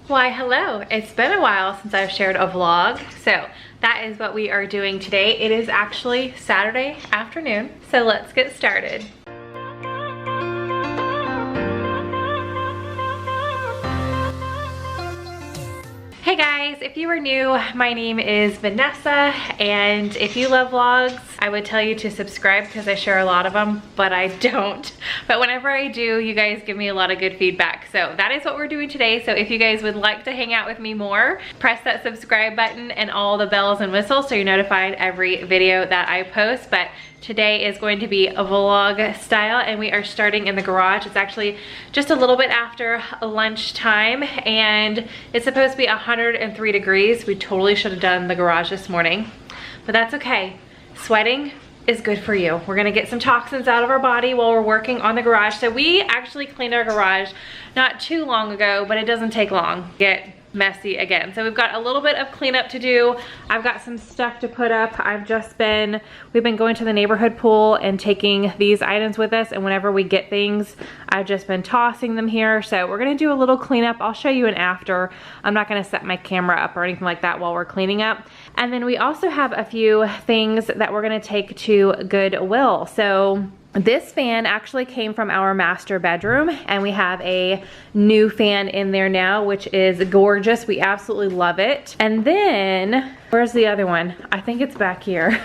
Why hello, it's been a while since I've shared a vlog, so that is what we are doing today. It is actually Saturday afternoon, so let's get started. Hey guys, if you are new, my name is Vanessa, and if you love vlogs, I would tell you to subscribe because I share a lot of them, but I don't. But whenever I do, you guys give me a lot of good feedback. So that is what we're doing today. So if you guys would like to hang out with me more, press that subscribe button and all the bells and whistles so you're notified every video that I post. But today is going to be a vlog style, and we are starting in the garage. It's actually just a little bit after lunchtime, and it's supposed to be 103 degrees. We totally should have done the garage this morning, but that's okay. Sweating is good for you. We're gonna get some toxins out of our body while we're working on the garage. So we actually cleaned our garage not too long ago, but it doesn't take long. Get messy again. So we've got a little bit of cleanup to do. I've got some stuff to put up. We've been going to the neighborhood pool and taking these items with us, and whenever we get things, I've just been tossing them here. So we're gonna do a little cleanup. I'll show you an after. I'm not gonna set my camera up or anything like that while we're cleaning up. And then we also have a few things that we're gonna take to Goodwill. So this fan actually came from our master bedroom, and we have a new fan in there now, which is gorgeous. We absolutely love it. And then, where's the other one? I think it's back here.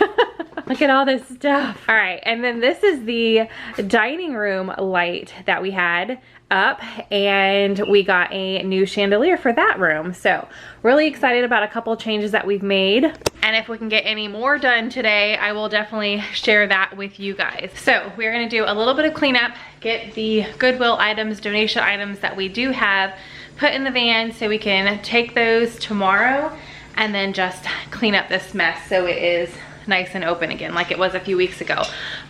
Look at all this stuff. All right, and then this is the dining room light that we had up, and we got a new chandelier for that room. So really excited about a couple changes that we've made. And if we can get any more done today, I will definitely share that with you guys. So we're gonna do a little bit of cleanup, get the Goodwill items, donation items that we do have put in the van so we can take those tomorrow and then just clean up this mess so it is nice and open again like it was a few weeks ago.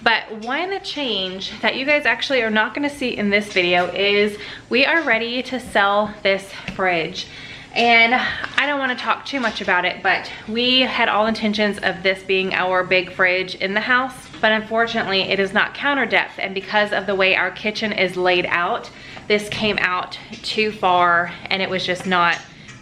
But one change that you guys actually are not going to see in this video is we are ready to sell this fridge. And I don't want to talk too much about it, but we had all intentions of this being our big fridge in the house, but unfortunately it is not counter depth, and because of the way our kitchen is laid out, this came out too far and it was just not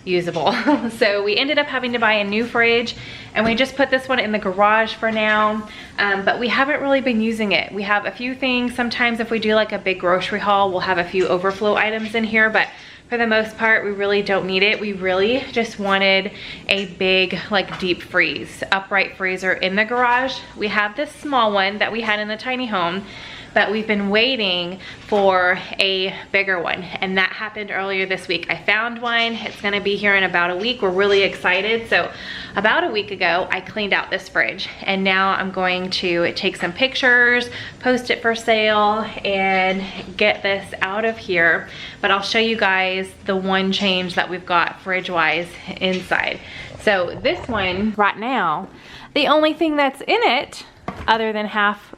usable. So we ended up having to buy a new fridge, and we just put this one in the garage for now, but we haven't really been using it. We have a few things. Sometimes if we do like a big grocery haul, we'll have a few overflow items in here, but for the most part we really don't need it. We really just wanted a big like deep freeze upright freezer in the garage. We have this small one that we had in the tiny home, but we've been waiting for a bigger one, and that happened earlier this week. I found one. It's gonna be here in about a week. We're really excited. So about a week ago, I cleaned out this fridge, and now I'm going to take some pictures, post it for sale, and get this out of here. But I'll show you guys the one change that we've got fridge-wise inside. So this one right now, the only thing that's in it, other than half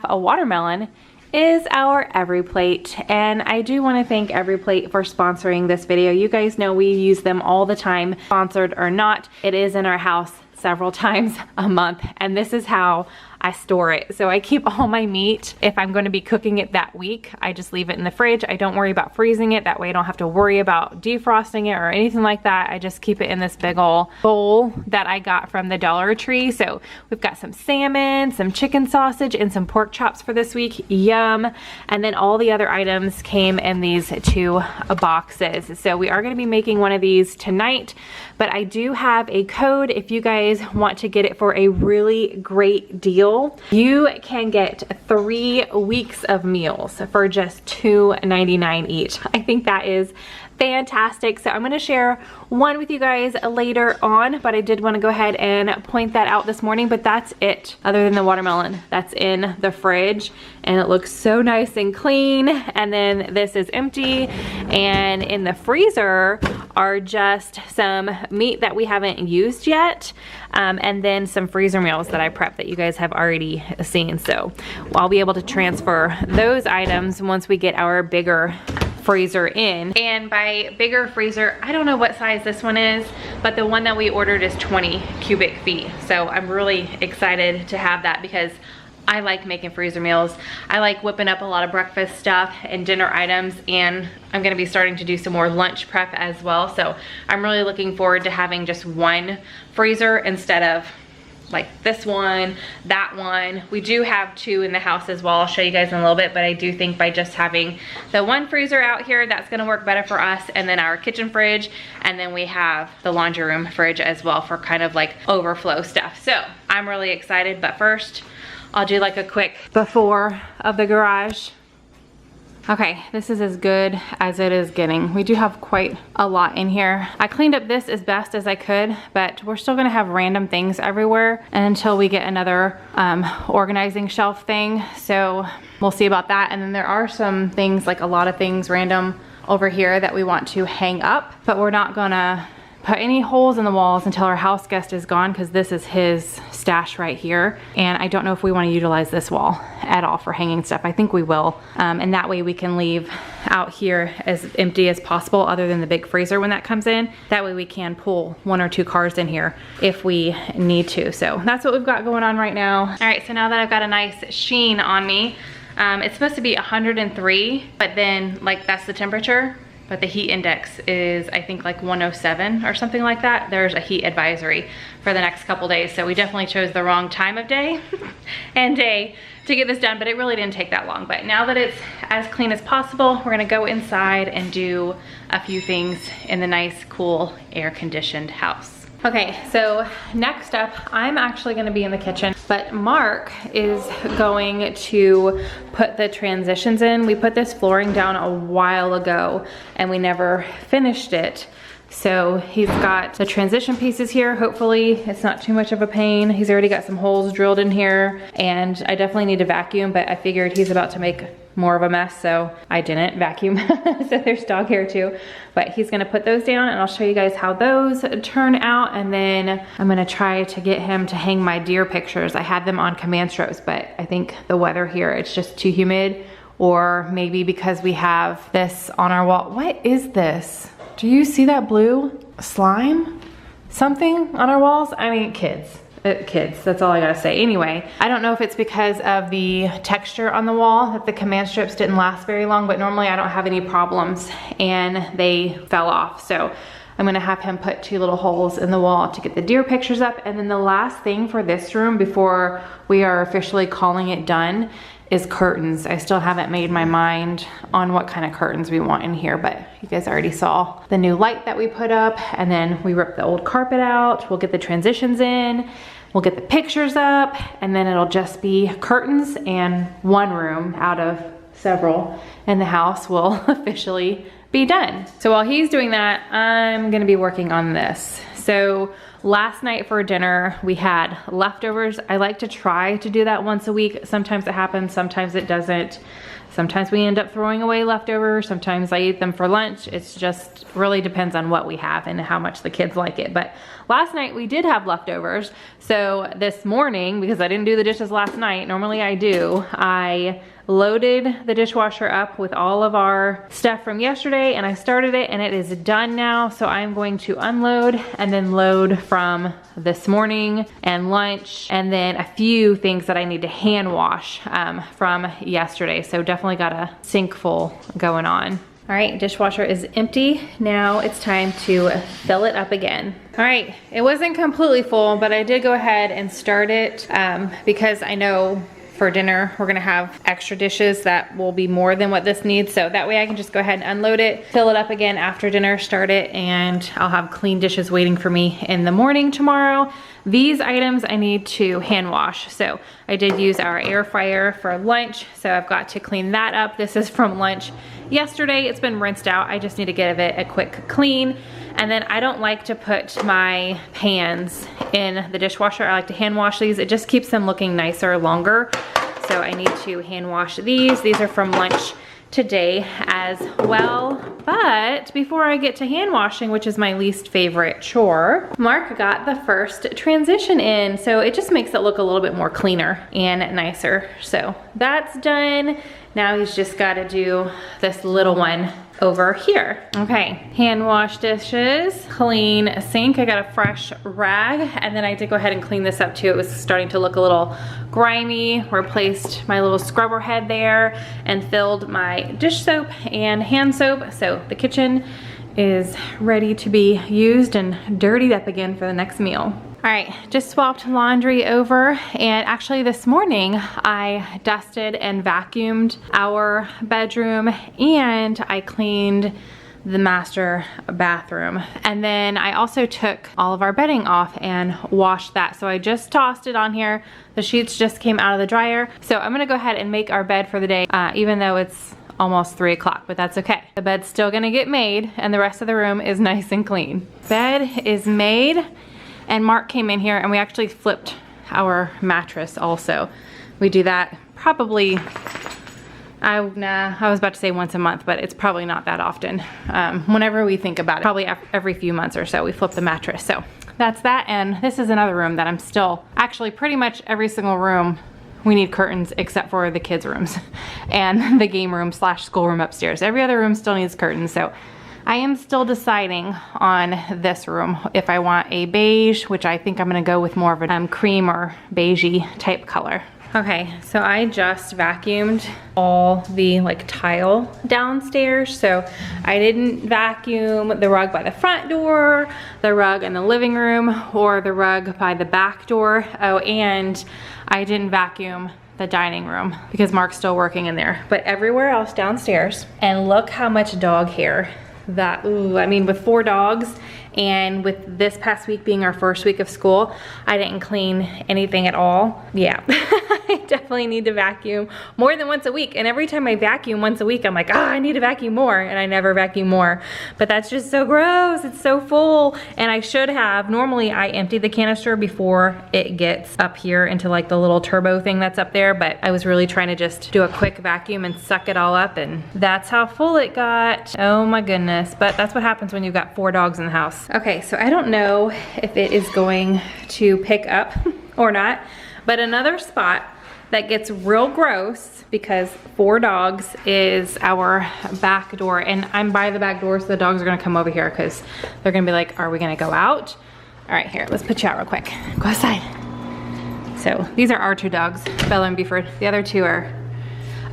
a watermelon, is our everyplate. And I do want to thank everyplate for sponsoring this video. You guys know we use them all the time, sponsored or not. It is in our house several times a month, and this is how I store it. So I keep all my meat, if I'm going to be cooking it that week, I just leave it in the fridge. I don't worry about freezing it. That way I don't have to worry about defrosting it or anything like that. I just keep it in this big old bowl that I got from the Dollar Tree. So we've got some salmon, some chicken sausage, and some pork chops for this week. Yum. And then all the other items came in these two boxes. So we are going to be making one of these tonight, but I do have a code if you guys want to get it for a really great deal. You can get 3 weeks of meals for just $2.99 each. I think that is fantastic. So I'm going to share one with you guys later on, but I did want to go ahead and point that out this morning. But that's it, other than the watermelon that's in the fridge, and it looks so nice and clean. And then this is empty, and in the freezer are just some meat that we haven't used yet, and then some freezer meals that I prepped that you guys have already seen. So I'll be able to transfer those items once we get our bigger freezer in. And by bigger freezer, I don't know what size this one is, but the one that we ordered is 20 cubic feet. So I'm really excited to have that because I like making freezer meals. I like whipping up a lot of breakfast stuff and dinner items, and I'm gonna be starting to do some more lunch prep as well. So I'm really looking forward to having just one freezer instead of like this one, that one. We do have two in the house as well. I'll show you guys in a little bit, but I do think by just having the one freezer out here, that's gonna work better for us, and then our kitchen fridge, and then we have the laundry room fridge as well for kind of like overflow stuff. So I'm really excited, but first I'll do like a quick before of the garage. Okay, this is as good as it is getting. We do have quite a lot in here. I cleaned up this as best as I could, but we're still gonna have random things everywhere until we get another organizing shelf thing. So we'll see about that. And then there are some things, like a lot of things random over here that we want to hang up, but we're not gonna put any holes in the walls until our house guest is gone, because this is his stash right here. And I don't know if we want to utilize this wall at all for hanging stuff. I think we will. And that way we can leave out here as empty as possible, other than the big freezer when that comes in. That way we can pull 1 or 2 cars in here if we need to. So that's what we've got going on right now. All right, so now that I've got a nice sheen on me, it's supposed to be 103, but then like that's the temperature. But the heat index is, I think, like 107 or something like that. There's a heat advisory for the next couple days. So we definitely chose the wrong time of day and day to get this done, but it really didn't take that long. But now that it's as clean as possible, we're gonna go inside and do a few things in the nice, cool, air-conditioned house. Okay, so next up, I'm actually gonna be in the kitchen, but Mark is going to put the transitions in. We put this flooring down a while ago and we never finished it. So he's got the transition pieces here. Hopefully it's not too much of a pain. He's already got some holes drilled in here, and I definitely need to vacuum, but I figured he's about to make more of a mess, so I didn't vacuum. So there's dog hair too, but he's gonna put those down and I'll show you guys how those turn out. And then I'm gonna try to get him to hang my deer pictures. I had them on command strips, but I think the weather here, it's just too humid, or maybe because we have this on our wall. What is this? Do you see that blue slime? Something on our walls? I mean, kids, that's all I gotta say. Anyway, I don't know if it's because of the texture on the wall that the command strips didn't last very long, but normally I don't have any problems, and they fell off. So I'm gonna have him put 2 little holes in the wall to get the deer pictures up. And then the last thing for this room before we are officially calling it done is curtains. I still haven't made my mind on what kind of curtains we want in here, but you guys already saw the new light that we put up, and then we ripped the old carpet out. We'll get the transitions in, we'll get the pictures up, and then it'll just be curtains, and one room out of several in the house will officially be done. So while he's doing that, I'm gonna be working on this. So last night for dinner, we had leftovers. I like to try to do that once a week. Sometimes it happens, sometimes it doesn't. Sometimes we end up throwing away leftovers. Sometimes I eat them for lunch. It's just really depends on what we have and how much the kids like it. But last night we did have leftovers. So this morning, because I didn't do the dishes last night, normally I do, I loaded the dishwasher up with all of our stuff from yesterday, and I started it and it is done now. So I'm going to unload and then load from this morning and lunch, and then a few things that I need to hand wash from yesterday. So definitely got a sink full going on. All right, dishwasher is empty. Now it's time to fill it up again. All right, it wasn't completely full, but I did go ahead and start it because I know for dinner we're gonna have extra dishes that will be more than what this needs, so that way I can just go ahead and unload it, fill it up again after dinner, start it, and I'll have clean dishes waiting for me in the morning tomorrow. These items I need to hand wash. So I did use our air fryer for lunch, so I've got to clean that up. This is from lunch yesterday. It's been rinsed out. I just need to give it a quick clean. And then I don't like to put my pans in the dishwasher. I like to hand wash these. It just keeps them looking nicer longer. So I need to hand wash these. These are from lunch today as well. But before I get to hand washing, which is my least favorite chore, Mark got the first transition in. So it just makes it look a little bit more cleaner and nicer. So that's done. Now he's just got to do this little one over here. Okay, hand wash dishes, clean sink. I got a fresh rag, and then I did go ahead and clean this up too. It was starting to look a little grimy. Replaced my little scrubber head there and filled my dish soap and hand soap. So the kitchen is ready to be used and dirtied up again for the next meal. All right, just swapped laundry over, and actually this morning I dusted and vacuumed our bedroom, and I cleaned the master bathroom. And then I also took all of our bedding off and washed that. So I just tossed it on here. The sheets just came out of the dryer. So I'm gonna go ahead and make our bed for the day, even though it's almost 3 o'clock, but that's okay. The bed's still gonna get made, and the rest of the room is nice and clean. Bed is made. And Mark came in here and we actually flipped our mattress also. We do that probably, I was about to say once a month, but it's probably not that often. Whenever we think about it, probably every few months or so, we flip the mattress. So that's that, and this is another room that I'm still, actually pretty much every single room we need curtains except for the kids' rooms and the game room / schoolroom upstairs. Every other room still needs curtains, so I am still deciding on this room if I want a beige, which I think I'm gonna go with more of a cream or beigey type color. Okay, so I just vacuumed all the like tile downstairs. So I didn't vacuum the rug by the front door, the rug in the living room, or the rug by the back door. Oh, and I didn't vacuum the dining room because Mark's still working in there, but everywhere else downstairs. And look how much dog hair that, ooh, I mean, with 4 dogs, and with this past week being our first week of school, I didn't clean anything at all. Yeah, I definitely need to vacuum more than once a week. And every time I vacuum once a week, I'm like, ah, I need to vacuum more, and I never vacuum more. But that's just so gross, it's so full. And I should have, normally I empty the canister before it gets up here into like the little turbo thing that's up there, but I was really trying to just do a quick vacuum and suck it all up, and that's how full it got. Oh my goodness, but that's what happens when you've got 4 dogs in the house. Okay, so I don't know if it is going to pick up or not, but another spot that gets real gross because 4 dogs is our back door, and I'm by the back door, so the dogs are gonna come over here because they're gonna be like, are we gonna go out? All right, here, let's put you out real quick. Go outside. So these are our 2 dogs, Bella and Buford. The other 2 are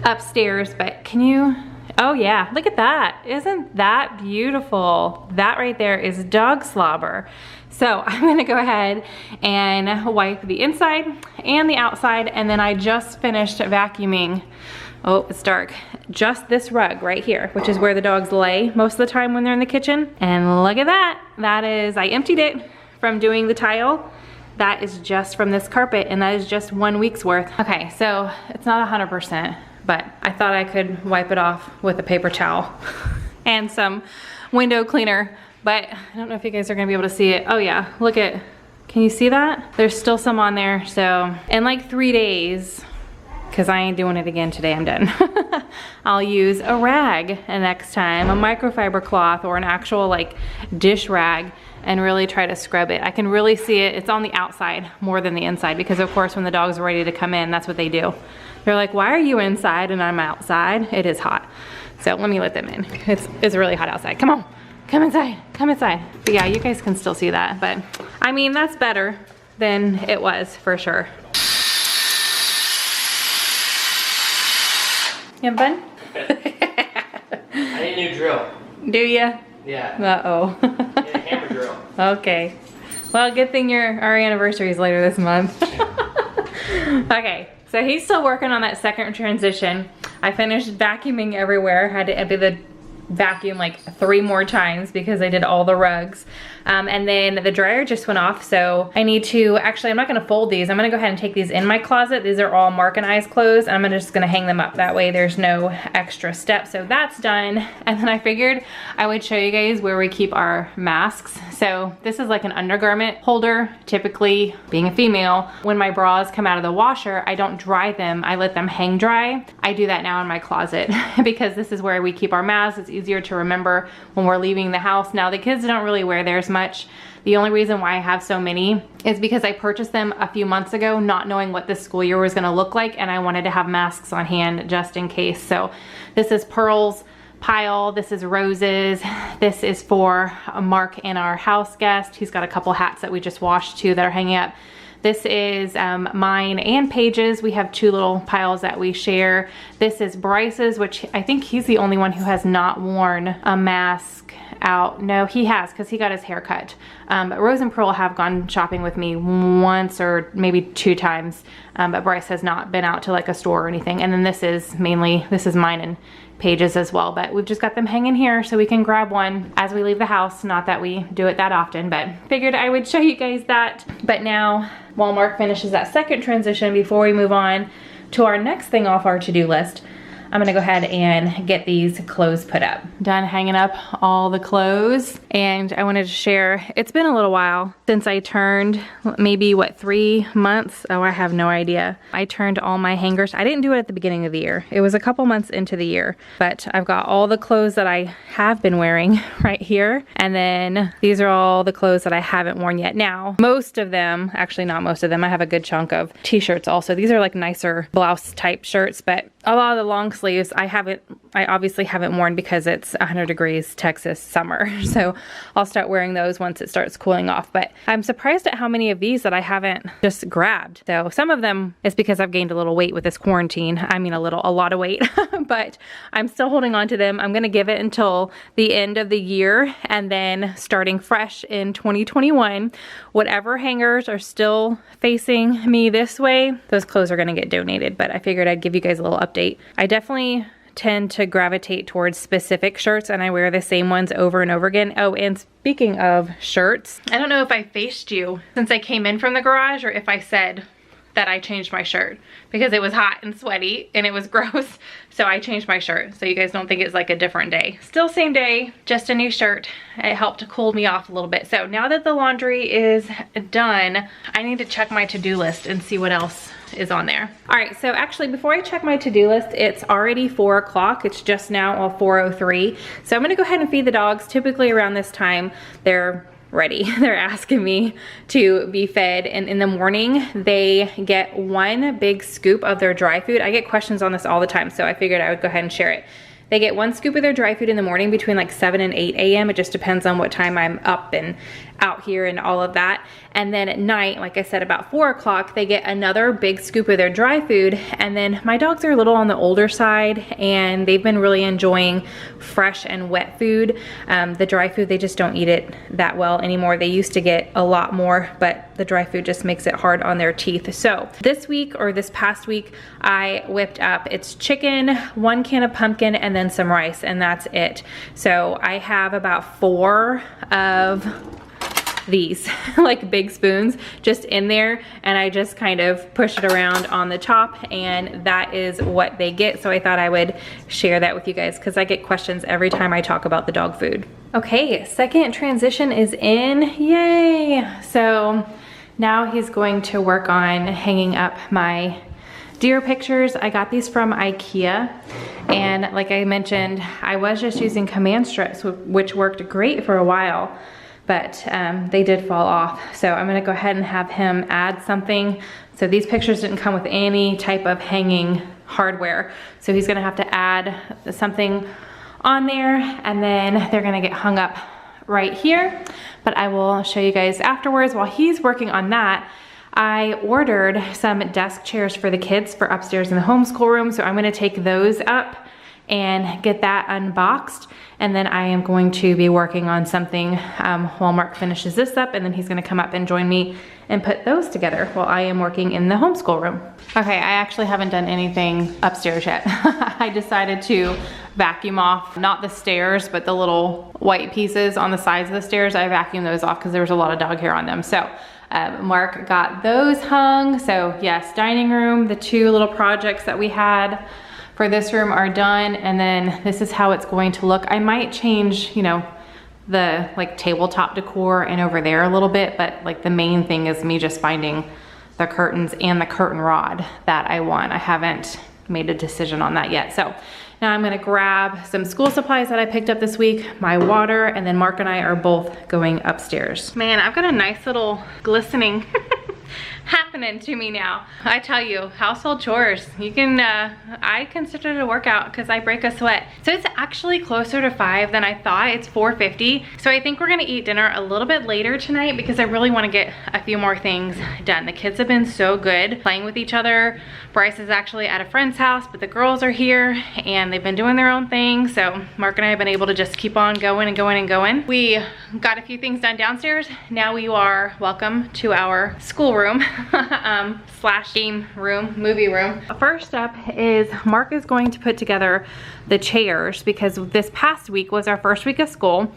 upstairs, but can you, oh yeah, look at that. Isn't that beautiful? That right there is dog slobber. So I'm gonna go ahead and wipe the inside and the outside, and then I just finished vacuuming, oh, it's dark, just this rug right here, which is where the dogs lay most of the time when they're in the kitchen. And look at that. That is, I emptied it from doing the tile. That is just from this carpet, and that is just 1 week's worth. Okay, so it's not 100%. But I thought I could wipe it off with a paper towel and some window cleaner, but I don't know if you guys are gonna be able to see it. Oh yeah, look at, can you see that? There's still some on there, so in like 3 days, because I ain't doing it again today, I'm done. I'll use a rag next time, a microfiber cloth or an actual like dish rag, and really try to scrub it. I can really see it, it's on the outside more than the inside, because of course when the dogs are ready to come in, that's what they do. They're like, why are you inside and I'm outside? It is hot. So let me let them in. It's really hot outside. Come on, come inside, come inside. But yeah, you guys can still see that, but I mean, that's better than it was for sure. You have fun? I need a new drill. Do ya? Yeah. Uh-oh. Need a hammer drill. Okay. Well, good thing our anniversary is later this month. Okay, so he's still working on that second transition. I finished vacuuming everywhere. Had to empty the vacuum like 3 more times because I did all the rugs. And then the dryer just went off, so I need to, actually I'm not gonna fold these. I'm gonna go ahead and take these in my closet. These are all Mark and I's clothes. I'm just gonna hang them up. That way there's no extra step. So that's done. And then I figured I would show you guys where we keep our masks. So this is like an undergarment holder. Typically, being a female, when my bras come out of the washer, I don't dry them. I let them hang dry. I do that now in my closet because this is where we keep our masks. It's easier to remember when we're leaving the house. Now the kids don't really wear theirs much. The only reason why I have so many is because I purchased them a few months ago, not knowing what this school year was gonna look like, and I wanted to have masks on hand just in case. So this is Pearl's pile. This is roses. This is for Mark and our house guest. He's got a couple hats that we just washed too that are hanging up. This is mine and Paige's. We have 2 little piles that we share. This is Bryce's, which I think he's the only one who has not worn a mask out. No, he has, because he got his hair cut. But Rose and Pearl have gone shopping with me once or maybe 2 times, but Bryce has not been out to like a store or anything. And then this is mine and Paige's as well, but we've just got them hanging here so we can grab one as we leave the house. Not that we do it that often, but figured I would show you guys that. But now, while Mark finishes that second transition, before we move on to our next thing off our to-do list, I'm gonna go ahead and get these clothes put up. Done hanging up all the clothes, and I wanted to share, it's been a little while since I turned, maybe what, 3 months? Oh, I have no idea. I turned all my hangers. I didn't do it at the beginning of the year. It was a couple months into the year, but I've got all the clothes that I have been wearing right here. And then these are all the clothes that I haven't worn yet. Now, most of them, actually not most of them, I have a good chunk of t-shirts also. These are like nicer blouse type shirts, but a lot of the long sleeves I obviously haven't worn because it's 100 degrees Texas summer. So I'll start wearing those once it starts cooling off. But I'm surprised at how many of these that I haven't just grabbed. So some of them is because I've gained a little weight with this quarantine. I mean a lot of weight, but I'm still holding on to them. I'm gonna give it until the end of the year, and then starting fresh in 2021, whatever hangers are still facing me this way, those clothes are gonna get donated. But I figured I'd give you guys a little update. I definitely tend to gravitate towards specific shirts, and I wear the same ones over and over again. Oh, and speaking of shirts, I don't know if I faced you since I came in from the garage or if I said that I changed my shirt because it was hot and sweaty and it was gross. So I changed my shirt so you guys don't think it's like a different day. Still same day, just a new shirt. It helped to cool me off a little bit. So now that the laundry is done, I need to check my to-do list and see what else is on there. All right, so actually before I check my to-do list, it's already 4 o'clock. It's just now 4:03. So I'm gonna go ahead and feed the dogs. Typically around this time, they're ready. They're asking me to be fed, and in the morning they get 1 big scoop of their dry food. I get questions on this all the time, so I figured I would go ahead and share it. They get 1 scoop of their dry food in the morning between like 7 and 8 a.m. It just depends on what time I'm up and out here and all of that. And then at night, like I said, about 4 o'clock, they get another big scoop of their dry food. And then my dogs are a little on the older side, and they've been really enjoying fresh and wet food. The dry food, they just don't eat it that well anymore. They used to get a lot more, but the dry food just makes it hard on their teeth. So this week, or this past week, I whipped up, it's chicken, 1 can of pumpkin, and then some rice, and that's it. So I have about 4 of these like big spoons just in there, and I just kind of push it around on the top, and that is what they get. So I thought I would share that with you guys because I get questions every time I talk about the dog food. Okay, second transition is in, yay! So now he's going to work on hanging up my deer pictures. I got these from IKEA, and like I mentioned, I was just using command strips, which worked great for a while, but they did fall off. So I'm gonna go ahead and have him add something. So these pictures didn't come with any type of hanging hardware. So he's gonna have to add something on there, and then they're gonna get hung up right here. But I will show you guys afterwards. While he's working on that, I ordered some desk chairs for the kids for upstairs in the homeschool room. So I'm gonna take those up and get that unboxed. And then I am going to be working on something while Mark finishes this up, and then he's gonna come up and join me and put those together while I am working in the homeschool room. Okay, I actually haven't done anything upstairs yet. I decided to vacuum off, not the stairs, but the little white pieces on the sides of the stairs. I vacuumed those off because there was a lot of dog hair on them. So Mark got those hung. So yes, dining room, the 2 little projects that we had for this room are done, and then this is how it's going to look. I might change, you know, the like tabletop decor and over there a little bit, but like the main thing is me just finding the curtains and the curtain rod that I want. I haven't made a decision on that yet. So now I'm gonna grab some school supplies that I picked up this week, my water, and then Mark and I are both going upstairs. Man, I've got a nice little glistening happening to me now. I tell you, household chores, you can, I consider it a workout because I break a sweat. So it's actually closer to 5 than I thought. It's 4:50. So I think we're gonna eat dinner a little bit later tonight because I really wanna get a few more things done. The kids have been so good playing with each other. Bryce is actually at a friend's house, but the girls are here and they've been doing their own thing. So Mark and I have been able to just keep on going and going and going. We got a few things done downstairs. Now you are welcome to our schoolroom slash game room, movie room. First up is Mark is going to put together the chairs because this past week was our first week of school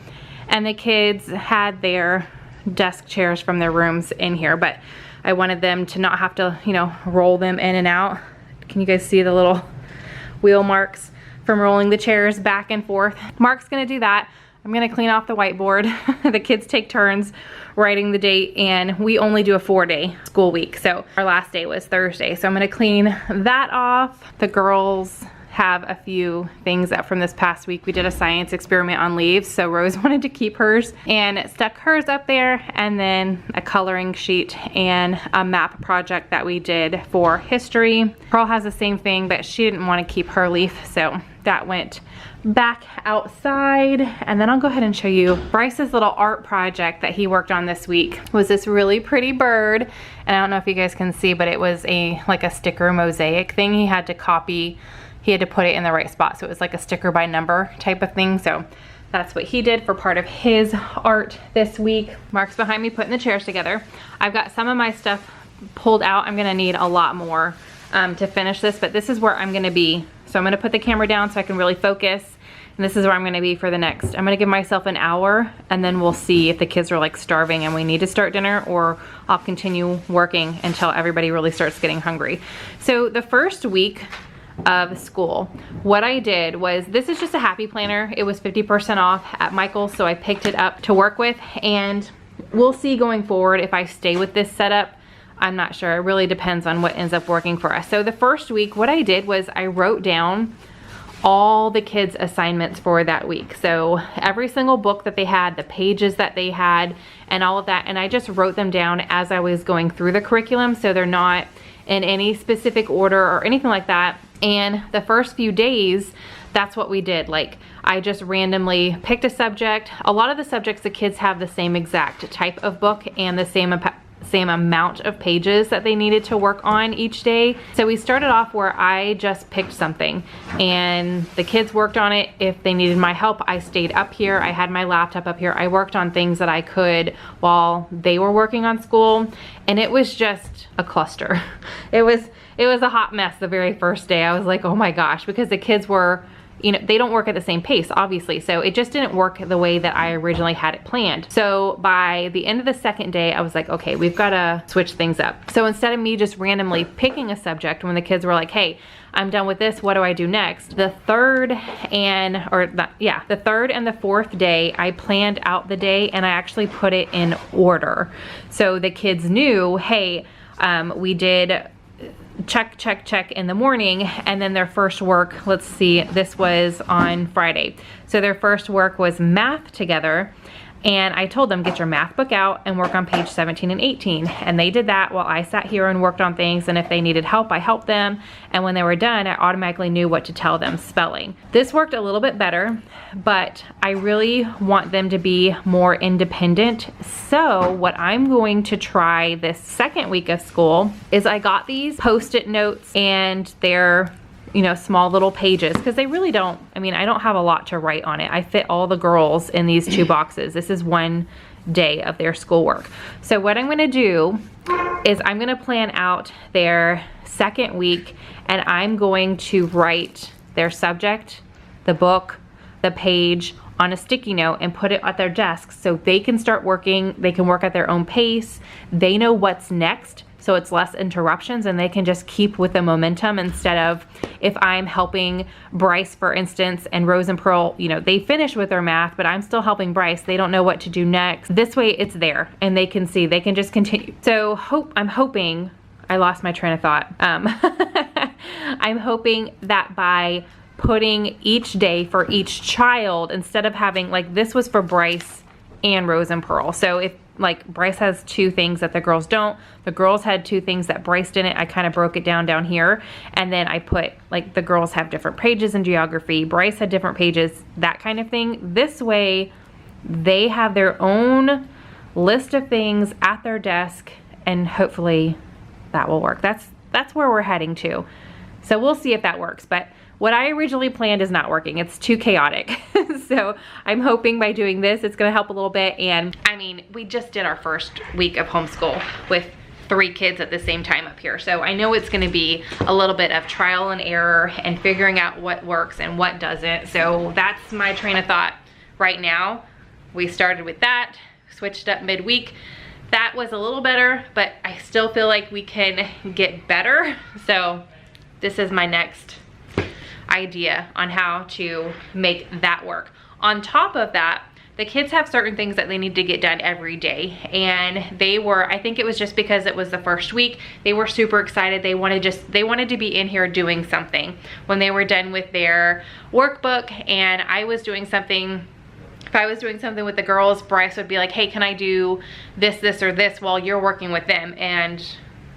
and the kids had their desk chairs from their rooms in here, but I wanted them to not have to, you know, roll them in and out. Can you guys see the little wheel marks from rolling the chairs back and forth? Mark's gonna do that. I'm gonna clean off the whiteboard. The kids take turns writing the date and we only do a 4-day school week. So our last day was Thursday. So I'm gonna clean that off. The girls have a few things up from this past week. We did a science experiment on leaves. So Rose wanted to keep hers and stuck hers up there, and then a coloring sheet and a map project that we did for history. Pearl has the same thing, but she didn't want to keep her leaf. So that went back outside. And then I'll go ahead and show you Bryce's little art project that he worked on this week. Was this really pretty bird. And I don't know if you guys can see, but it was like a sticker mosaic thing. He had to copy, he had to put it in the right spot. So it was like a sticker by number type of thing. So that's what he did for part of his art this week. Mark's behind me putting the chairs together. I've got some of my stuff pulled out. I'm gonna need a lot more to finish this, but this is where I'm gonna be. So I'm gonna put the camera down so I can really focus. And this is where I'm gonna be for the next. I'm gonna give myself an hour and then we'll see if the kids are like starving and we need to start dinner, or I'll continue working until everybody really starts getting hungry. So the first week of school, what I did was, this is just a happy planner. It was 50% off at Michael's, so I picked it up to work with, and we'll see going forward if I stay with this setup. I'm not sure. It really depends on what ends up working for us. So the first week, what I did was I wrote down all the kids' assignments for that week. So every single book that they had, the pages that they had, and all of that, and I just wrote them down as I was going through the curriculum, so they're not in any specific order or anything like that. And the first few days, that's what we did. Like, I just randomly picked a subject. A lot of the subjects, the kids have the same exact type of book and the same amount of pages that they needed to work on each day. So we started off where I just picked something and the kids worked on it. If they needed my help, I stayed up here. I had my laptop up here. I worked on things that I could while they were working on school, and it was just a cluster. It was a hot mess the very first day. I was like, oh my gosh, because the kids were, you know, they don't work at the same pace, obviously. So it just didn't work the way that I originally had it planned. So by the end of the second day, I was like, okay, we've got to switch things up. So instead of me just randomly picking a subject when the kids were like, hey, I'm done with this, what do I do next? The third and the fourth day, I planned out the day and I actually put it in order. So the kids knew, hey, we did check in the morning, and then their first work, let's see, this was on Friday. So their first work was math together, and I told them, get your math book out and work on page 17 and 18. And they did that while I sat here and worked on things, and if they needed help, I helped them. And when they were done, I automatically knew what to tell them spelling. This worked a little bit better, but I really want them to be more independent. So what I'm going to try this second week of school is I got these Post-it notes, and they're, you know, small little pages, because they really don't, I mean, I don't have a lot to write on it. I fit all the girls in these 2 boxes. This is one day of their schoolwork. So what I'm gonna do is I'm gonna plan out their second week, and I'm going to write their subject, the book, the page on a sticky note and put it at their desk so they can start working. They can work at their own pace. They know what's next, so it's less interruptions, and they can just keep with the momentum, instead of, if I'm helping Bryce, for instance, and Rose and Pearl, you know, they finish with their math, but I'm still helping Bryce. They don't know what to do next. This way it's there and they can see, they can just continue. So I'm hoping, I lost my train of thought. I'm hoping that by putting each day for each child, instead of having, like, this was for Bryce and Rose and Pearl. So if like Bryce has 2 things that the girls don't, the girls had 2 things that Bryce didn't, I kind of broke it down here. And then I put like the girls have different pages in geography, Bryce had different pages, that kind of thing. This way they have their own list of things at their desk, and hopefully that will work. That's where we're heading to. So we'll see if that works. But what I originally planned is not working. It's too chaotic. So I'm hoping by doing this, it's gonna help a little bit. And I mean, we just did our first week of homeschool with 3 kids at the same time up here. So I know it's gonna be a little bit of trial and error and figuring out what works and what doesn't. So that's my train of thought right now. We started with that, switched up midweek. That was a little better, but I still feel like we can get better. So this is my next idea on how to make that work. On top of that, the kids have certain things that they need to get done every day, and they were, I think it was just because it was the first week, they were super excited. They wanted to be in here doing something when they were done with their workbook. And I was doing something, if I was doing something with the girls, Bryce would be like, hey, can I do this, this, or this while you're working with them? And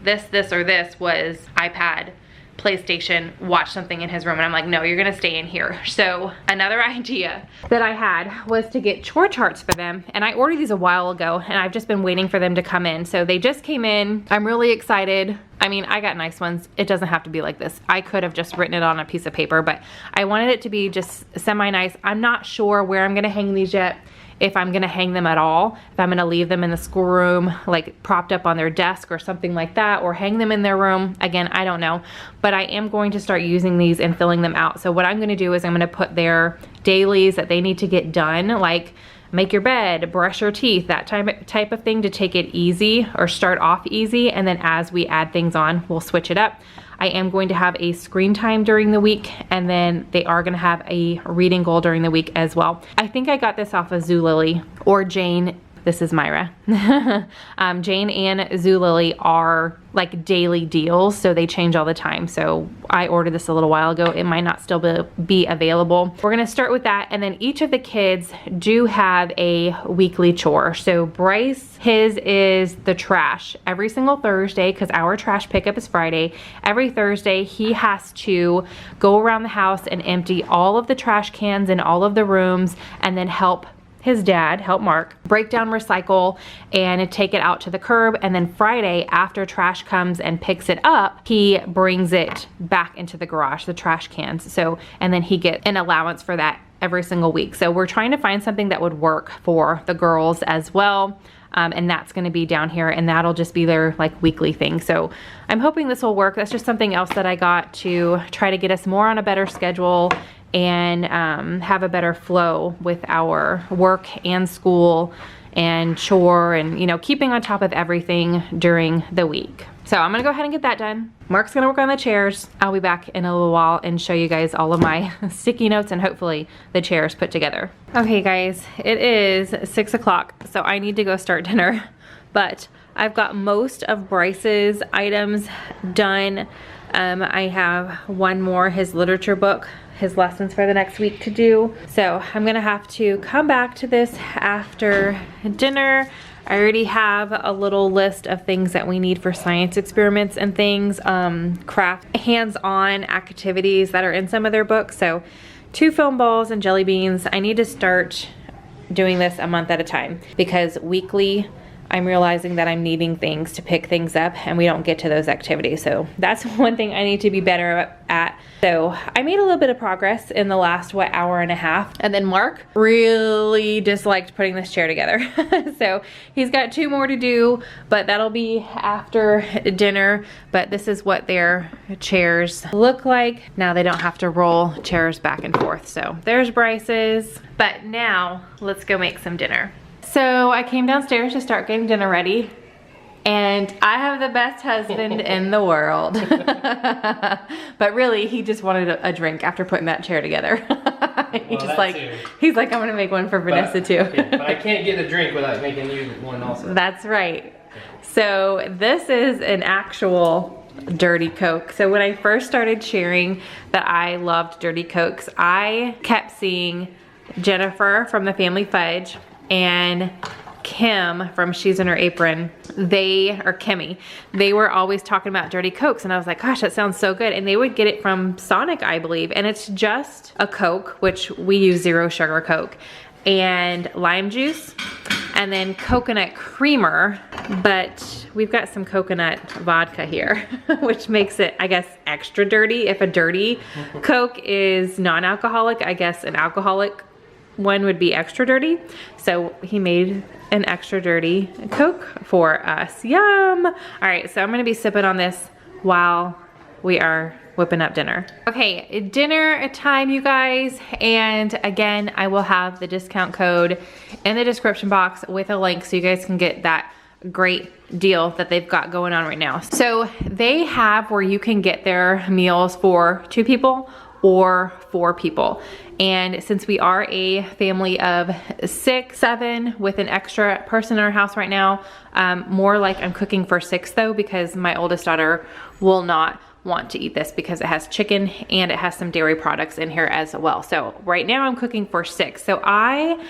this, or this was iPad, PlayStation, watch something in his room. And I'm like, no, you're gonna stay in here. So another idea that I had was to get chore charts for them. And I ordered these a while ago, and I've just been waiting for them to come in. So they just came in. I'm really excited. I mean, I got nice ones. It doesn't have to be like this. I could have just written it on a piece of paper, but I wanted it to be just semi-nice. I'm not sure where I'm gonna hang these yet. If I'm gonna hang them at all, if I'm gonna leave them in the schoolroom, like propped up on their desk or something like that, or hang them in their room. Again, I don't know, but I am going to start using these and filling them out. So what I'm gonna do is I'm gonna put their dailies that they need to get done, like make your bed, brush your teeth, that type of thing, to take it easy or start off easy. And then as we add things on, we'll switch it up. I am going to have a screen time during the week, and then they are gonna have a reading goal during the week as well. I think I got this off of Zulily or Jane. This is Myra. Jane and Zulily are like daily deals, so they change all the time. So I ordered this a little while ago. It might not still be available. We're gonna start with that, and then each of the kids do have a weekly chore. So Bryce, his is the trash. Every single Thursday, because our trash pickup is Friday, every Thursday he has to go around the house and empty all of the trash cans in all of the rooms, and then help his dad, help Mark, break down, recycle, and take it out to the curb. And then Friday, after trash comes and picks it up, he brings it back into the garage, the trash cans. So, and then he gets an allowance for that every single week. So we're trying to find something that would work for the girls as well. And that's gonna be down here, and that'll just be their like weekly thing. So I'm hoping this will work. That's just something else that I got to try to get us more on a better schedule and have a better flow with our work and school and chore, and you know, keeping on top of everything during the week. So I'm gonna go ahead and get that done. Mark's gonna work on the chairs. I'll be back in a little while and show you guys all of my sticky notes and hopefully the chairs put together. Okay guys, it is 6 o'clock, so I need to go start dinner, but I've got most of Bryce's items done. I have one more, his literature book, his lessons for the next week to do. So I'm gonna have to come back to this after dinner. I already have a little list of things that we need for science experiments and things, craft, hands-on activities that are in some of their books. So 2 foam balls and jelly beans. I need to start doing this a month at a time, because weekly I'm realizing that I'm needing things to pick things up and we don't get to those activities. So that's one thing I need to be better at. So I made a little bit of progress in the last, hour and a half. And then Mark really disliked putting this chair together. So he's got 2 more to do, but that'll be after dinner. But this is what their chairs look like. Now they don't have to roll chairs back and forth. So there's Bryce's. But now let's go make some dinner. So I came downstairs to start getting dinner ready, and I have the best husband in the world. But really, he just wanted a drink after putting that chair together. He's like, I'm gonna make one for Vanessa too. Okay, but I can't get a drink without making you one also. That's right. So this is an actual Dirty Coke. So when I first started sharing that I loved Dirty Cokes, I kept seeing Jennifer from the Family Fudge and Kim from She's in Her Apron, Kimmy, they were always talking about dirty Cokes, and I was like, gosh, that sounds so good. And they would get it from Sonic, I believe, and it's just a Coke, which we use 0 sugar Coke, and lime juice, and then coconut creamer, but we've got some coconut vodka here, which makes it, I guess, extra dirty. If a dirty Coke is non-alcoholic, I guess an alcoholic one would be extra dirty. So he made an extra dirty Coke for us. Yum! All right, so I'm gonna be sipping on this while we are whipping up dinner. Okay, dinner time, you guys. And again, I will have the discount code in the description box with a link so you guys can get that great deal that they've got going on right now. So they have where you can get their meals for 2 people or 4 people. And since we are a family of 6, 7 with an extra person in our house right now, more like I'm cooking for 6 though, because my oldest daughter will not want to eat this because it has chicken and it has some dairy products in here as well. So right now I'm cooking for 6. So I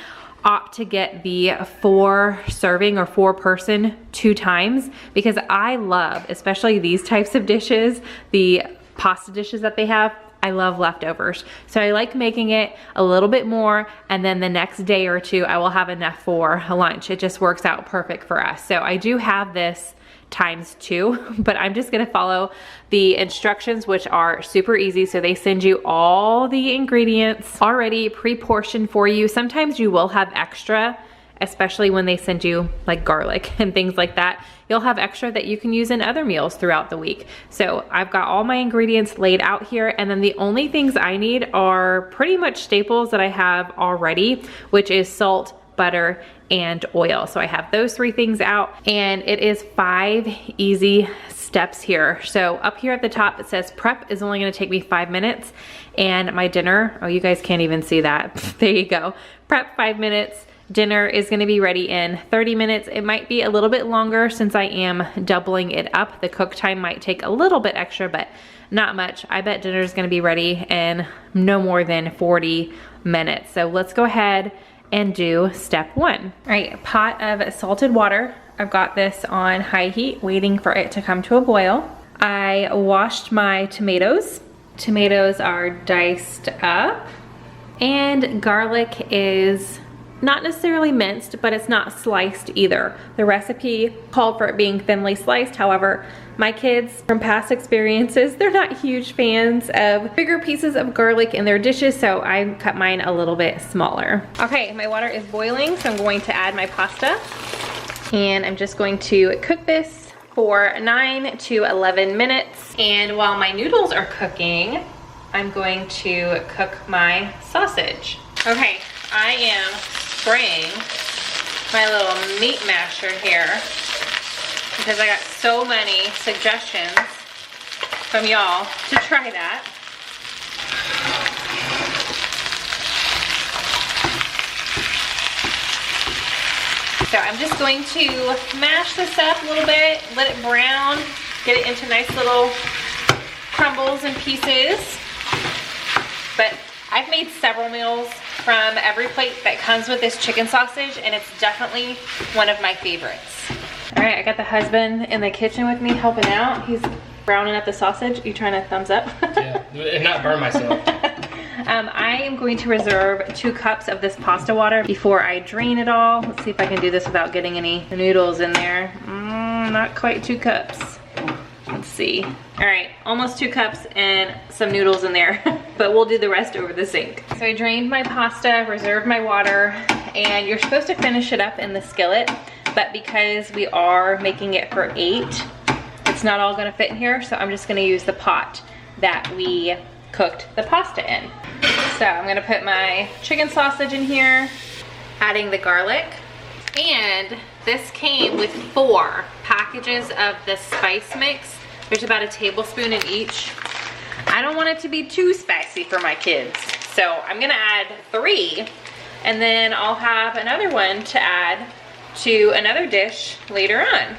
opt to get the 4 serving or 4 person 2 times because I love, especially these types of dishes, the pasta dishes that they have, I love leftovers. So I like making it a little bit more, and then the next day or 2, I will have enough for lunch. It just works out perfect for us. So I do have this times 2, but I'm just gonna follow the instructions, which are super easy. So they send you all the ingredients already pre-portioned for you. Sometimes you will have extra, especially when they send you like garlic and things like that. You'll have extra that you can use in other meals throughout the week. So I've got all my ingredients laid out here, and then the only things I need are pretty much staples that I have already, which is salt, butter, and oil. So I have those 3 things out, and it is 5 easy steps here. So up here at the top it says prep is only gonna take me 5 minutes, and my dinner, oh, you guys can't even see that. There you go. Prep 5 minutes. Dinner is gonna be ready in 30 minutes. It might be a little bit longer since I am doubling it up. The cook time might take a little bit extra, but not much. I bet dinner is gonna be ready in no more than 40 minutes. So let's go ahead and do step 1. All right, a pot of salted water. I've got this on high heat, waiting for it to come to a boil. I washed my tomatoes. Tomatoes are diced up, and garlic is not necessarily minced, but it's not sliced either. The recipe called for it being thinly sliced. However, my kids, from past experiences, they're not huge fans of bigger pieces of garlic in their dishes, so I cut mine a little bit smaller. Okay, my water is boiling, so I'm going to add my pasta, and I'm just going to cook this for 9 to 11 minutes. And while my noodles are cooking, I'm going to cook my sausage. Okay, I am spraying my little meat masher here because I got so many suggestions from y'all to try that. So I'm just going to mash this up a little bit, let it brown, get it into nice little crumbles and pieces. But I've made several meals from everyplate that comes with this chicken sausage, and it's definitely one of my favorites. All right, I got the husband in the kitchen with me helping out. He's browning up the sausage. You trying to thumbs up? Yeah, and not burn myself. I am going to reserve 2 cups of this pasta water before I drain it all. Let's see if I can do this without getting any noodles in there. Not quite 2 cups. Let's see. All right, almost 2 cups and some noodles in there, but we'll do the rest over the sink. So I drained my pasta, reserved my water, and you're supposed to finish it up in the skillet, but because we are making it for 8, it's not all gonna fit in here, so I'm just gonna use the pot that we cooked the pasta in. So I'm gonna put my chicken sausage in here, adding the garlic, and this came with 4 packages of the spice mix. There's about a tablespoon in each. I don't want it to be too spicy for my kids, so I'm gonna add 3, and then I'll have another one to add to another dish later on.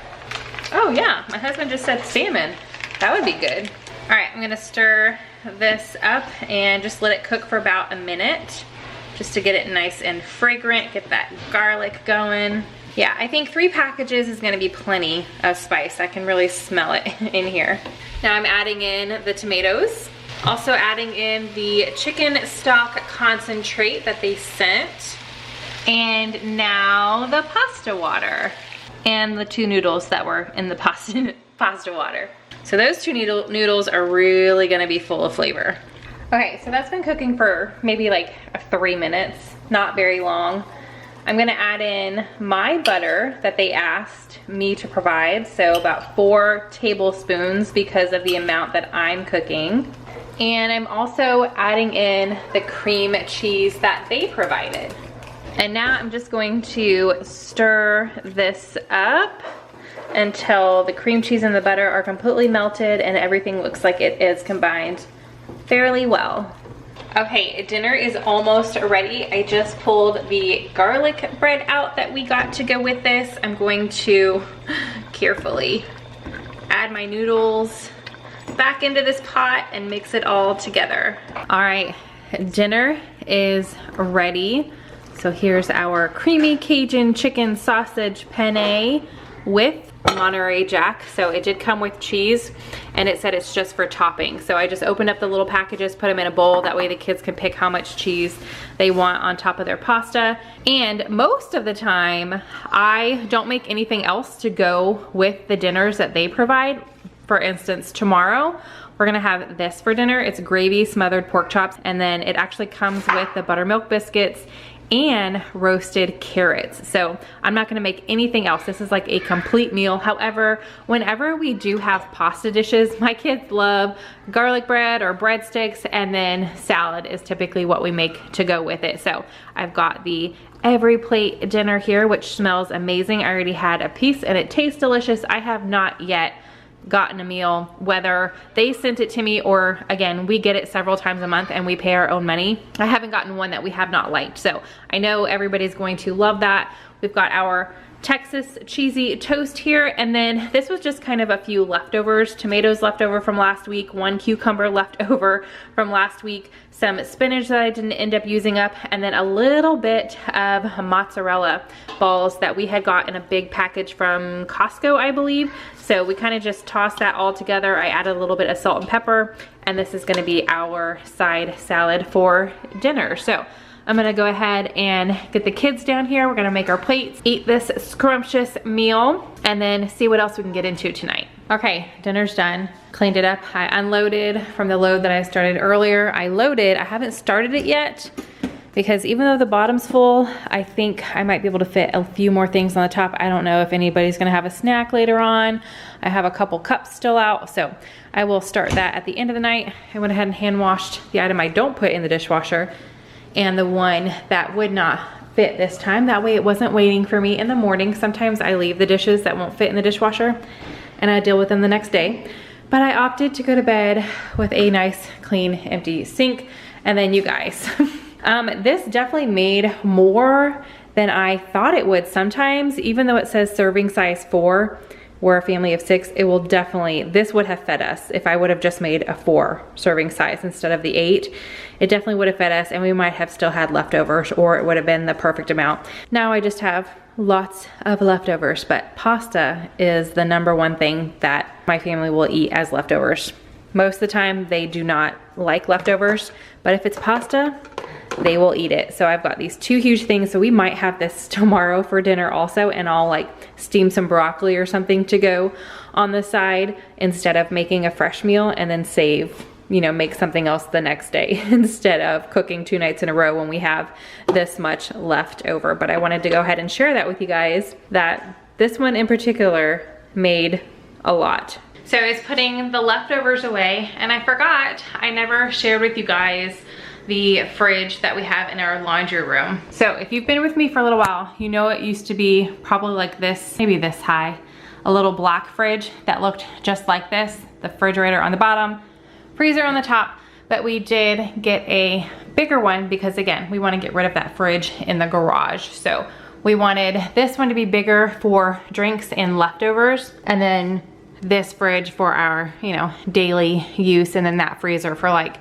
Oh yeah, my husband just said salmon. That would be good. All right, I'm gonna stir this up and just let it cook for about a minute. just to get it nice and fragrant, get that garlic going. Yeah, I think 3 packages is gonna be plenty of spice. I can really smell it in here. Now I'm adding in the tomatoes. Also adding in the chicken stock concentrate that they sent. And now the pasta water. And the 2 noodles that were in the pasta water. So those 2 noodles are really gonna be full of flavor. Okay, so that's been cooking for maybe like 3 minutes, not very long. I'm gonna add in my butter that they asked me to provide, so about 4 tablespoons because of the amount that I'm cooking. And I'm also adding in the cream cheese that they provided. And now I'm just going to stir this up until the cream cheese and the butter are completely melted and everything looks like it is combined fairly well. Okay, dinner is almost ready. I just pulled the garlic bread out that we got to go with this. I'm going to carefully add my noodles back into this pot and mix it all together. All right, dinner is ready. So here's our creamy Cajun chicken sausage penne with Monterey Jack. So it did come with cheese and it said it's just for topping. So I just opened up the little packages, put them in a bowl. That way the kids can pick how much cheese they want on top of their pasta. And most of the time, I don't make anything else to go with the dinners that they provide. For instance, tomorrow, we're gonna have this for dinner. It's gravy, smothered pork chops, and then it actually comes with the buttermilk biscuits and roasted carrots. So I'm not gonna make anything else. This is like a complete meal. However, whenever we do have pasta dishes, my kids love garlic bread or breadsticks, and then salad is typically what we make to go with it. So I've got the everyplate dinner here, which smells amazing. I already had a piece and it tastes delicious. I have not yet gotten a meal, whether they sent it to me or again, we get it several times a month and we pay our own money. I haven't gotten one that we have not liked. So I know everybody's going to love that. We've got our Texas cheesy toast here, and then this was just kind of a few leftovers. Tomatoes left over from last week, 1 cucumber left over from last week, some spinach that I didn't end up using up, and then a little bit of mozzarella balls that we had got in a big package from Costco, I believe. So we kind of just tossed that all together. I added a little bit of salt and pepper, and this is gonna be our side salad for dinner. So I'm gonna go ahead and get the kids down here. We're gonna make our plates, eat this scrumptious meal, and then see what else we can get into tonight. Okay, dinner's done. Cleaned it up. I unloaded from the load that I started earlier. I loaded, I haven't started it yet because even though the bottom's full, I think I might be able to fit a few more things on the top. I don't know if anybody's gonna have a snack later on. I have a couple cups still out, so I will start that at the end of the night. I went ahead and hand washed the item I don't put in the dishwasher and the one that would not fit this time. That way it wasn't waiting for me in the morning. Sometimes I leave the dishes that won't fit in the dishwasher and I deal with them the next day. But I opted to go to bed with a nice, clean, empty sink. And then you guys, this definitely made more than I thought it would sometimes. Even though it says serving size 4, we're a family of 6, it will definitely, this would have fed us if I would have just made a 4 serving size instead of the 8. It definitely would have fed us and we might have still had leftovers, or it would have been the perfect amount. Now I just have lots of leftovers, but pasta is the #1 thing that my family will eat as leftovers. Most of the time they do not like leftovers, but if it's pasta, they will eat it. So I've got these 2 huge things, so we might have this tomorrow for dinner also, and I'll like steam some broccoli or something to go on the side instead of making a fresh meal and then save, you know, make something else the next day instead of cooking 2 nights in a row when we have this much left over. But I wanted to go ahead and share that with you guys, that this one in particular made a lot. So I was putting the leftovers away and I forgot, I never shared with you guys the fridge that we have in our laundry room. So if you've been with me for a little while, you know it used to be probably like this, maybe this high, a little black fridge that looked just like this, the refrigerator on the bottom, freezer on the top, but we did get a bigger one because again, we want to get rid of that fridge in the garage. So we wanted this one to be bigger for drinks and leftovers, and then this fridge for our, you know, daily use, and then that freezer for like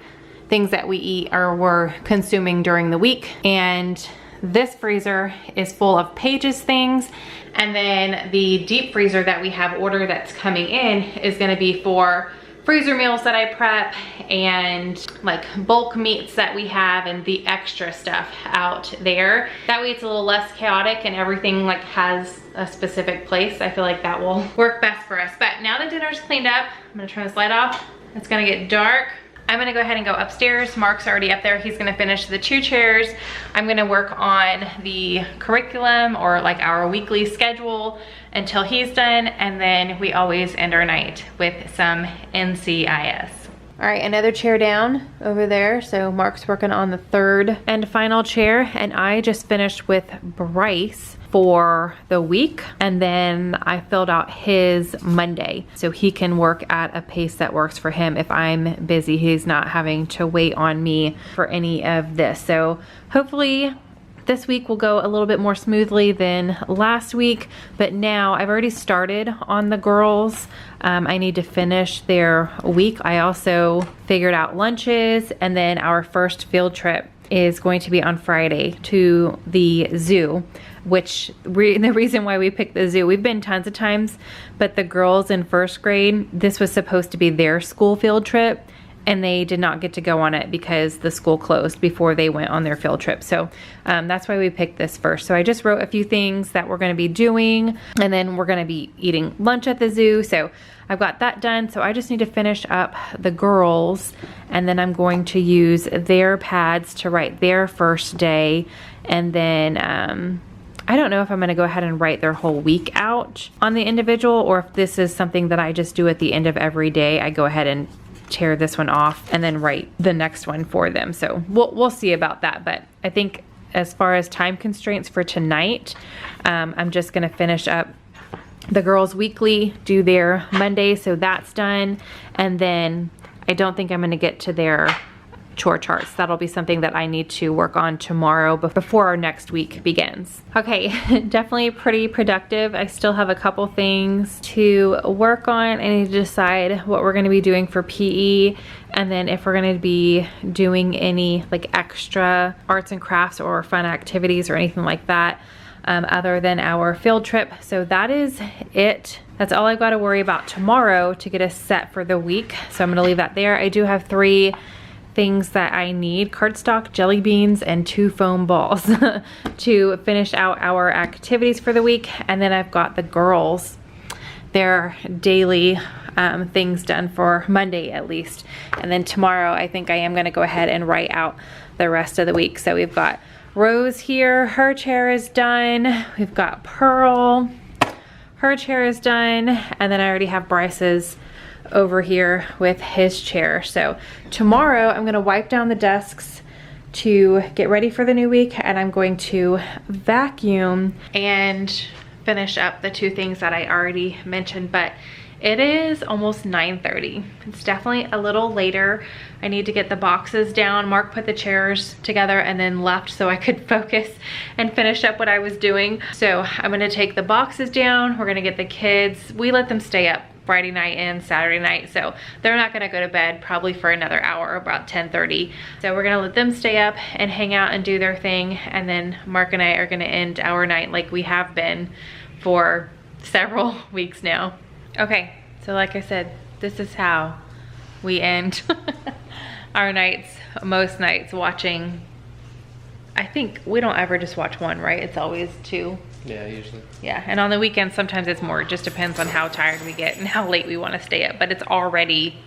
things that we eat or we're consuming during the week. And this freezer is full of Paige's things. And then the deep freezer that we have ordered that's coming in is gonna be for freezer meals that I prep and like bulk meats that we have and the extra stuff out there. That way it's a little less chaotic and everything like has a specific place. I feel like that will work best for us. But now that dinner's cleaned up, I'm gonna turn this light off. It's gonna get dark. I'm gonna go ahead and go upstairs. Mark's already up there. He's gonna finish the 2 chairs. I'm gonna work on the curriculum or like our weekly schedule until he's done. And then we always end our night with some NCIS. All right, another chair down over there. So Mark's working on the 3rd and final chair. And I just finished with Bryce for the week, and then I filled out his Monday so he can work at a pace that works for him. If I'm busy, he's not having to wait on me for any of this. So hopefully this week will go a little bit more smoothly than last week, but now I've already started on the girls. I need to finish their week. I also figured out lunches, and then our first field trip is going to be on Friday to the zoo, which the reason why we picked the zoo, we've been tons of times, but the girls in 1st grade, this was supposed to be their school field trip, and they did not get to go on it because the school closed before they went on their field trip. So that's why we picked this first. So I just wrote a few things that we're gonna be doing, and then we're gonna be eating lunch at the zoo. So I've got that done. So I just need to finish up the girls, and then I'm going to use their pads to write their first day. And then I don't know if I'm gonna go ahead and write their whole week out on the individual, or if this is something that I just do at the end of every day. I go ahead and tear this one off and then write the next one for them. So we'll see about that. But I think as far as time constraints for tonight, I'm just gonna finish up the girls weekly, do their Monday, so that's done. And then I don't think I'm gonna get to their chore charts. That'll be something that I need to work on tomorrow before our next week begins. Okay, definitely pretty productive. I still have a couple things to work on. I need to decide what we're gonna be doing for PE, and then if we're gonna be doing any like extra arts and crafts or fun activities or anything like that other than our field trip. So that is it. That's all I've got to worry about tomorrow to get us set for the week. So I'm gonna leave that there. I do have 3 things that I need: cardstock, jelly beans, and 2 foam balls to finish out our activities for the week. And then I've got the girls, their daily things done for Monday at least. And then tomorrow I think I am gonna go ahead and write out the rest of the week. So we've got Rose here, her chair is done. We've got Pearl, her chair is done. And then I already have Bryce's over here with his chair. So tomorrow I'm gonna wipe down the desks to get ready for the new week, and I'm going to vacuum and finish up the 2 things that I already mentioned. But it is almost 9:30. It's definitely a little later. I need to get the boxes down. Mark put the chairs together and then left so I could focus and finish up what I was doing. So I'm gonna take the boxes down. We're gonna get the kids. We let them stay up Friday night and Saturday night, so they're not gonna go to bed probably for another hour, about 10:30. So we're gonna let them stay up and hang out and do their thing, and then Mark and I are gonna end our night like we have been for several weeks now. Okay, so like I said, this is how we end our nights, most nights, watching. I think we don't ever just watch one, right? It's always 2. Yeah, usually. Yeah, and on the weekends, sometimes it's more. It just depends on how tired we get and how late we want to stay up. But it's already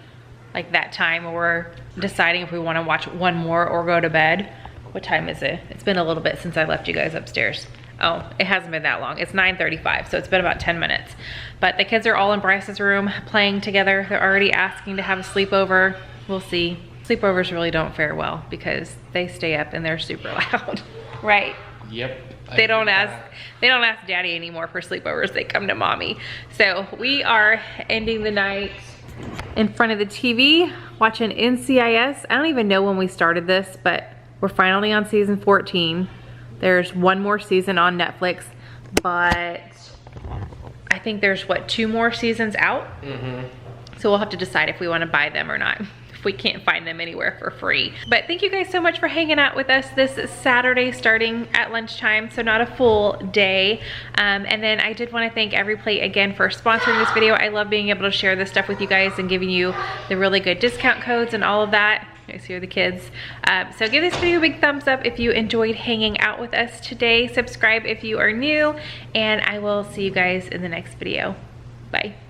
like that time where we're deciding if we want to watch one more or go to bed. What time is it? It's been a little bit since I left you guys upstairs. Oh, it hasn't been that long. It's 9:35, so it's been about 10 minutes. But the kids are all in Bryce's room playing together. They're already asking to have a sleepover. We'll see. Sleepovers really don't fare well because they stay up and they're super loud, right? Yep. They don't ask daddy anymore for sleepovers. They come to mommy. So we are ending the night in front of the TV watching NCIS. I don't even know when we started this, but we're finally on season 14. There's one more season on Netflix, but I think there's what, 2 more seasons out? Mm-hmm. So we'll have to decide if we want to buy them or not. If we can't find them anywhere for free. But thank you guys so much for hanging out with us this Saturday starting at lunchtime, so not a full day. And then I did want to thank Everyplate again for sponsoring this video. I love being able to share this stuff with you guys and giving you the really good discount codes and all of that. You guys hear the kids. So give this video a big thumbs up if you enjoyed hanging out with us today. Subscribe if you are new, and I will see you guys in the next video. Bye.